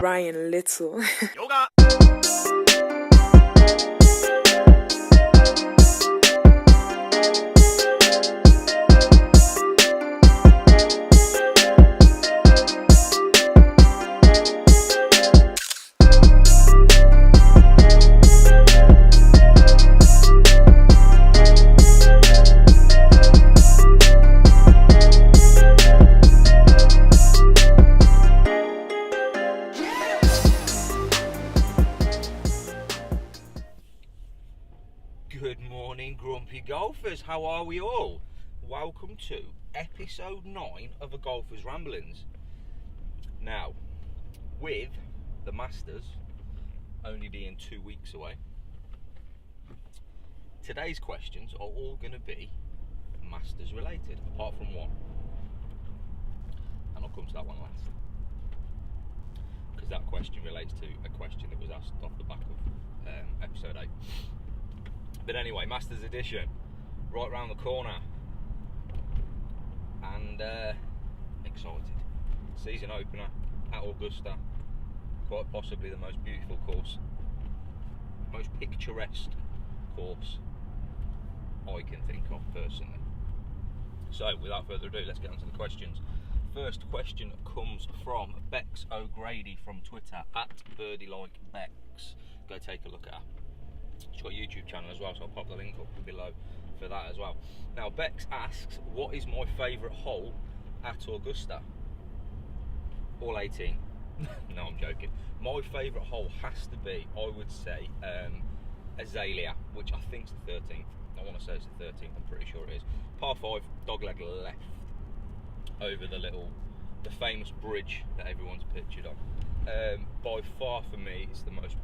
Ryan Little. Yoga! Good morning, grumpy golfers. How are we all? Welcome to episode 9 of A Golfer's Ramblings. Now, with the Masters only being 2 weeks away, today's questions are all going to be Masters related, apart from one. And I'll come to that one last. Because that question relates to a question that was asked off the back of episode 8. But anyway, Masters edition, right round the corner, and excited. Season opener at Augusta, quite possibly the most beautiful course, most picturesque course I can think of personally. So without further ado, let's get on to the questions. First question comes from Bex O'Grady from Twitter, at BirdieLikeBex. Go take a look at her. She's got a YouTube channel as well, so I'll pop the link up below for that as well. Now, Bex asks, what is my favourite hole at Augusta? All 18. No, I'm joking. My favourite hole has to be, I would say, Azalea, which I think is the 13th. I want to say it's the 13th, I'm pretty sure it is. Par 5, dogleg left, over the famous bridge that everyone's pictured on. By far for me,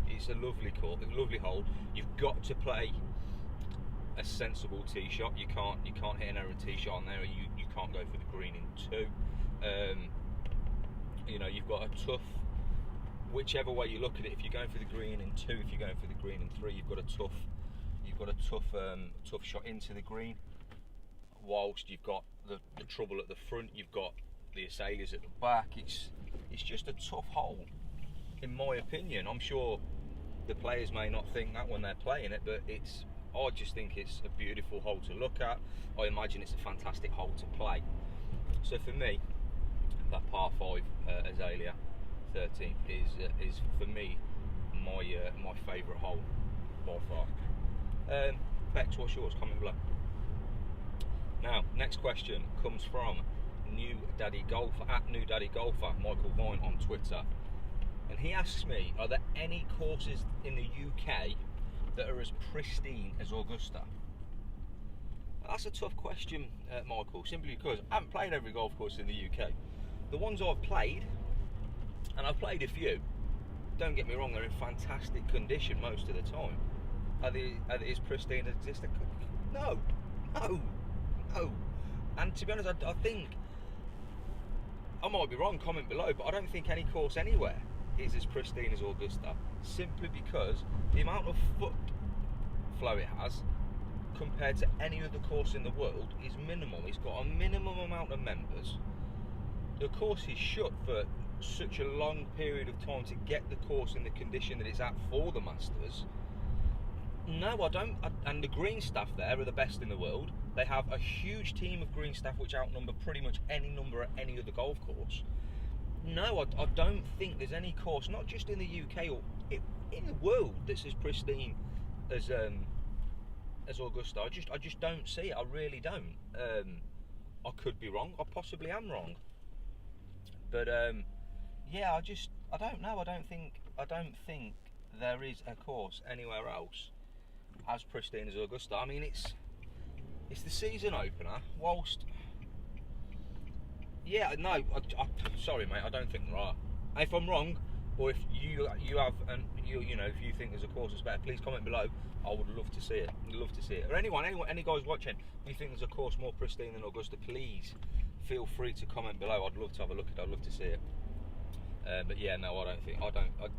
it's a lovely course, a lovely hole. You've got to play a sensible tee shot. You can't hit an errant tee shot on there. You can't go for the green in 2. You know, you've got a tough, whichever way you look at it. If you're going for the green in 2, if you're going for the green in 3, you've got a tough shot into the green. Whilst you've got the trouble at the front, you've got the Azaleas at the back. It's just a tough hole, in my opinion. I'm sure the players may not think that when they're playing it, but I just think it's a beautiful hole to look at. I imagine it's a fantastic hole to play. So for me, that par 5 Azalea 13 is for me my favourite hole by far. Bex, what's yours? Comment below. Now, next question comes from New Daddy Golfer, at New Daddy Golfer, Michael Vine on Twitter, and he asks me, are there any courses in the UK that are as pristine as Augusta? That's a tough question, Michael, simply because I haven't played every golf course in the UK. The ones I've played, and I've played a few, don't get me wrong, they're in fantastic condition most of the time. Are they as pristine as exist? No. And to be honest, I think, I might be wrong, comment below, but I don't think any course anywhere is as pristine as Augusta, simply because the amount of foot flow it has compared to any other course in the world is minimal. It's got a minimum amount of members. The course is shut for such a long period of time to get the course in the condition that it's at for the Masters. No, I don't. And the green staff there are the best in the world. They have a huge team of green staff which outnumber pretty much any number at any other golf course. No, I don't think there's any course, not just in the UK or in the world, that's as pristine as Augusta. I just don't see it. I really don't. I could be wrong. I possibly am wrong. But yeah, I don't know. I don't think there is a course anywhere else as pristine as Augusta. I mean, it's the season opener. Whilst, yeah, no, sorry, mate, I don't think there are. If I'm wrong, or if you have, and you know, if you think there's a course that's better, please comment below. I would love to see it. Or anyone, any guys watching, if you think there's a course more pristine than Augusta, please feel free to comment below. I'd love to have a look at it. I'd love to see it. But yeah, no, I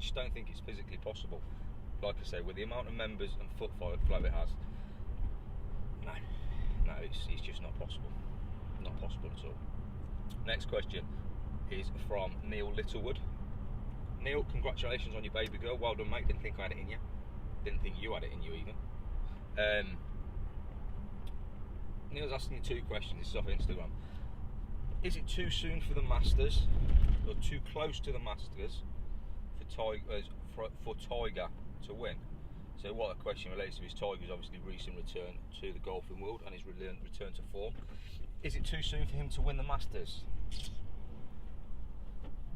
just don't think it's physically possible. Like I say, with the amount of members and foot flow it has, no, it's just not possible. Not possible at all. Next question is from Neil Littlewood. Neil, congratulations on your baby girl. Well done, mate. Didn't think I had it in you. Didn't think you had it in you even. Neil's asking you 2 questions. This is off Instagram. Is it too soon for the Masters, or too close to the Masters for Tiger to win? So what the question relates to is Tiger's obviously recent return to the golfing world and his return to form. Is it too soon for him to win the Masters? Do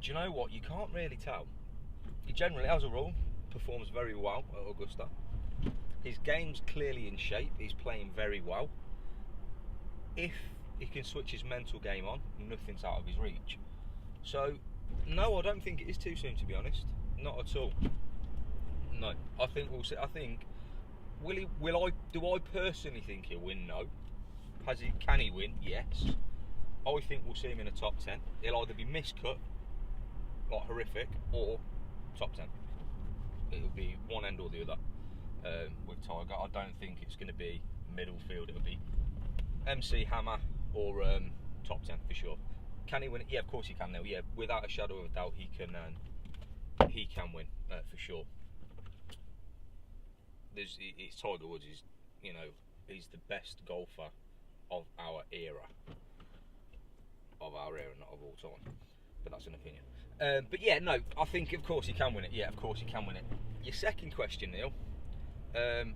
you know what? You can't really tell. He generally, as a rule, performs very well at Augusta. His game's clearly in shape. He's playing very well. If he can switch his mental game on, nothing's out of his reach. So, no, I don't think it is too soon, to be honest. Not at all. No, I think we'll see. I think do I personally think he'll win? No. Can he win? Yes. I think we'll see him in a top 10. He'll either be miscut, like horrific, or top 10. It'll be one end or the other with Tiger. I don't think it's going to be middle field. It'll be MC Hammer or top 10 for sure. Can he win it? Yeah, of course he can now. Yeah, without a shadow of a doubt, he can win for sure. It's Tiger Woods. He's the best golfer of our era. Of our era, not of all time. But that's an opinion. But yeah, no, I think of course he can win it. Yeah, of course he can win it. Your second question, Neil.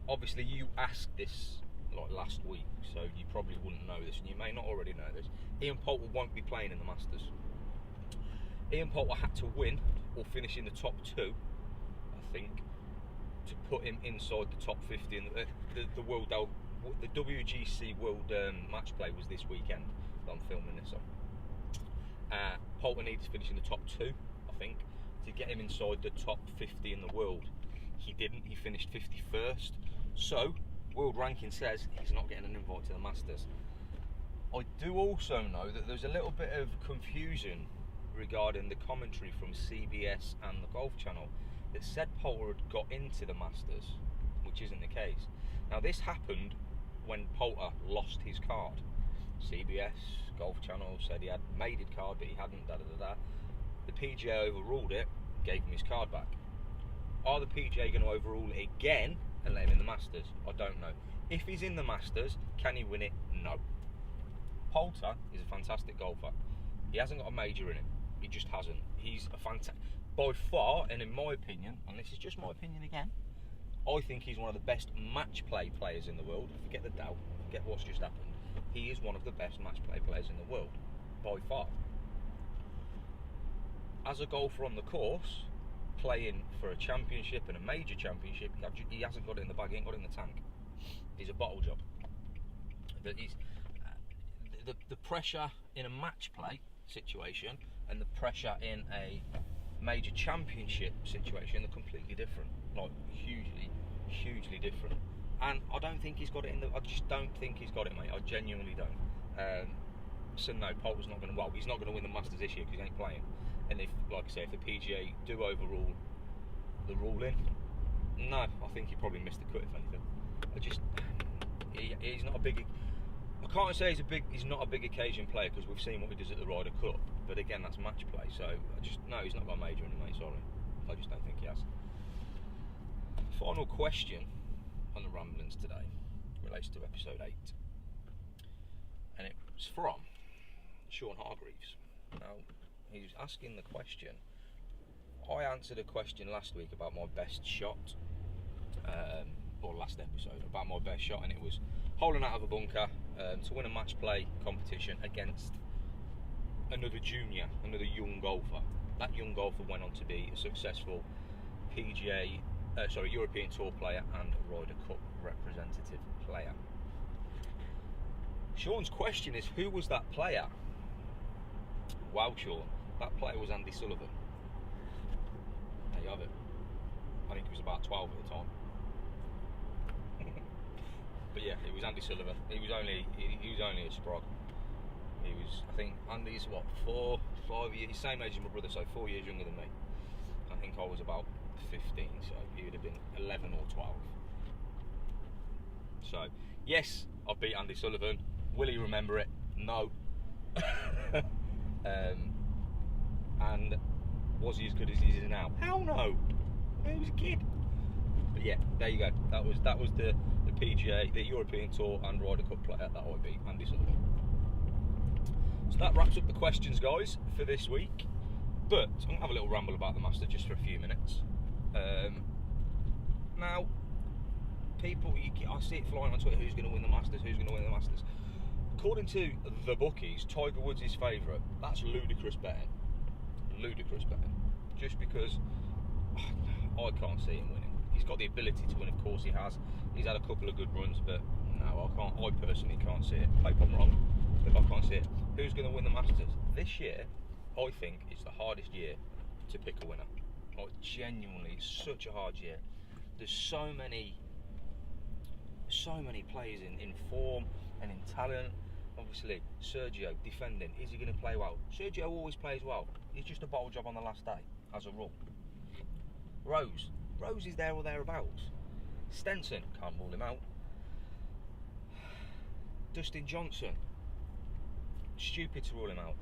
Obviously you asked this like last week, so you probably wouldn't know this, and you may not already know this. Ian Poulter won't be playing in the Masters. Ian Poulter had to win or finish in the top 2, I think, to put him inside the top 50 in the world. The WGC World Match Play was this weekend that I'm filming this on. Poulter needed to finish in the top 2, I think, to get him inside the top 50 in the world. He didn't. He finished 51st. So world ranking says he's not getting an invite to the Masters. I do also know that there's a little bit of confusion regarding the commentary from CBS and the Golf Channel that said Poulter had got into the Masters, which isn't the case. Now this happened when Poulter lost his card. CBS, Golf Channel said he had made his card but he hadn't, The PGA overruled it, gave him his card back. Are the PGA going to overrule it again and let him in the Masters? I don't know. If he's in the Masters, can he win it? No. Poulter is a fantastic golfer. He hasn't got a major in him. He just hasn't. He's a fantastic, by far, and in my opinion, and this is just my opinion again, I think he's one of the best match play players in the world. Forget the doubt, forget what's just happened. He is one of the best match play players in the world, by far. As a golfer on the course, playing for a championship and a major championship, he hasn't got it in the bag, he ain't got it in the tank. He's a bottle job. But he's the pressure in a match play situation and the pressure in a major championship situation are completely different. Like hugely different. And I don't think he's got it I just don't think he's got it, mate. I genuinely don't. So no, Poulter's not going to. Well, he's not going to win the Masters this year because he ain't playing. And if, like I say, if the PGA do overrule the ruling, no, I think he probably missed the cut if anything. He's not a big. I can't say he's not a big occasion player because we've seen what he does at the Ryder Cup. But again, that's match play. So no, he's not got a major in him, mate. Sorry, I just don't think he has. Final question on the ramblings today relates to episode 8, and it's from Sean Hargreaves. Now, he's asking the question. I answered a question last week about my best shot, or last episode about my best shot, and it was holing out of a bunker to win a match play competition against another junior, another young golfer. That young golfer went on to be a successful European Tour player and Ryder Cup representative player. Sean's question is, who was that player? Wow, Sean, that player was Andy Sullivan. There you have it. I think he was about 12 at the time. But yeah, it was Andy Sullivan. He was only a sprog. He was, I think, Andy's 4, 5 years, same age as my brother, so 4 years younger than me. I think I was about 15, so he would have been 11 or 12. So, yes, I beat Andy Sullivan. Will he remember it? No. And Was he as good as he is now? Hell no. He was a kid. But yeah, there you go. That was the PGA, the European Tour and Ryder Cup player that I beat, Andy Sullivan. So that wraps up the questions, guys, for this week. But I'm going to have a little ramble about the Masters just for a few minutes. Now, people, I see it flying on Twitter, who's going to win the Masters, who's going to win the Masters. According to the bookies, Tiger Woods is favourite. That's ludicrous betting. Ludicrous betting. Just because I can't see him winning. He's got the ability to win, of course he has. He's had a couple of good runs, but no, I personally can't see it. Hope I'm wrong, but I can't see it. Who's going to win the Masters? This year, I think it's the hardest year to pick a winner. Like, genuinely, such a hard year. There's so many players in form and in talent. Obviously, Sergio defending. Is he going to play well? Sergio always plays well. He's just a bottle job on the last day, as a rule. Rose is there or thereabouts. Stenson, can't rule him out. Dustin Johnson, stupid to rule him out.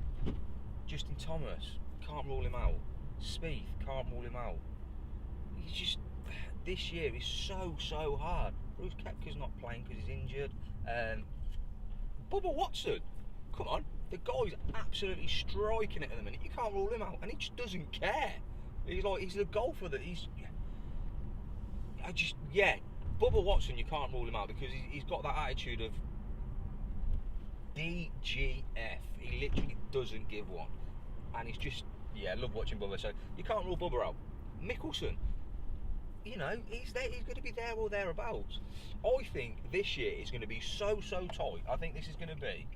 Justin Thomas, can't rule him out. Spieth, can't rule him out. He's just, this year is so hard. Bruce Koepka's not playing because he's injured. Bubba Watson, come on, the guy's absolutely striking it at the minute. You can't rule him out, and he just doesn't care. He's the golfer that Bubba Watson, you can't rule him out because he's got that attitude of DGF. He literally doesn't give one, and he's just, I love watching Bubba. So you can't rule Bubba out. Mickelson, he's going to be there or thereabouts. I think this year is going to be so tight. I think this is going to be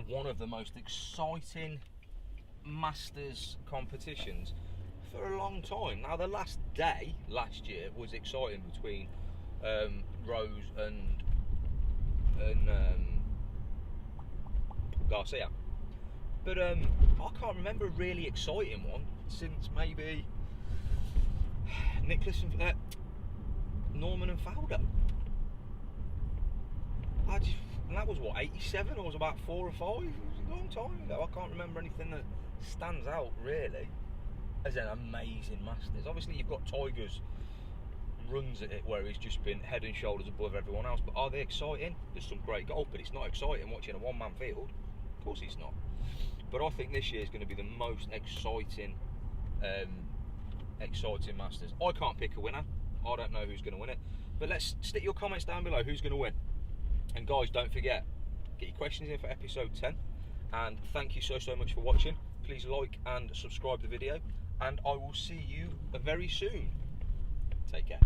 one of the most exciting Masters competitions for a long time. Now, the last day last year was exciting between Rose and Garcia, but I can't remember a really exciting one since maybe Nicklaus and Norman and Fowler. And that was what, 87, or was about 4 or 5? It was a long time ago. I can't remember anything that stands out really as an amazing Masters. Obviously you've got Tiger's runs at it where he's just been head and shoulders above everyone else, but are they exciting? There's some great golf, but it's not exciting watching a one-man field. Of course it's not. But I think this year is going to be the most exciting Masters. I can't pick a winner. I don't know who's going to win it, but let's stick your comments down below who's going to win. And guys, don't forget, get your questions in for episode 10, and thank you so much for watching. Please like and subscribe the video, and I will see you very soon. Take care.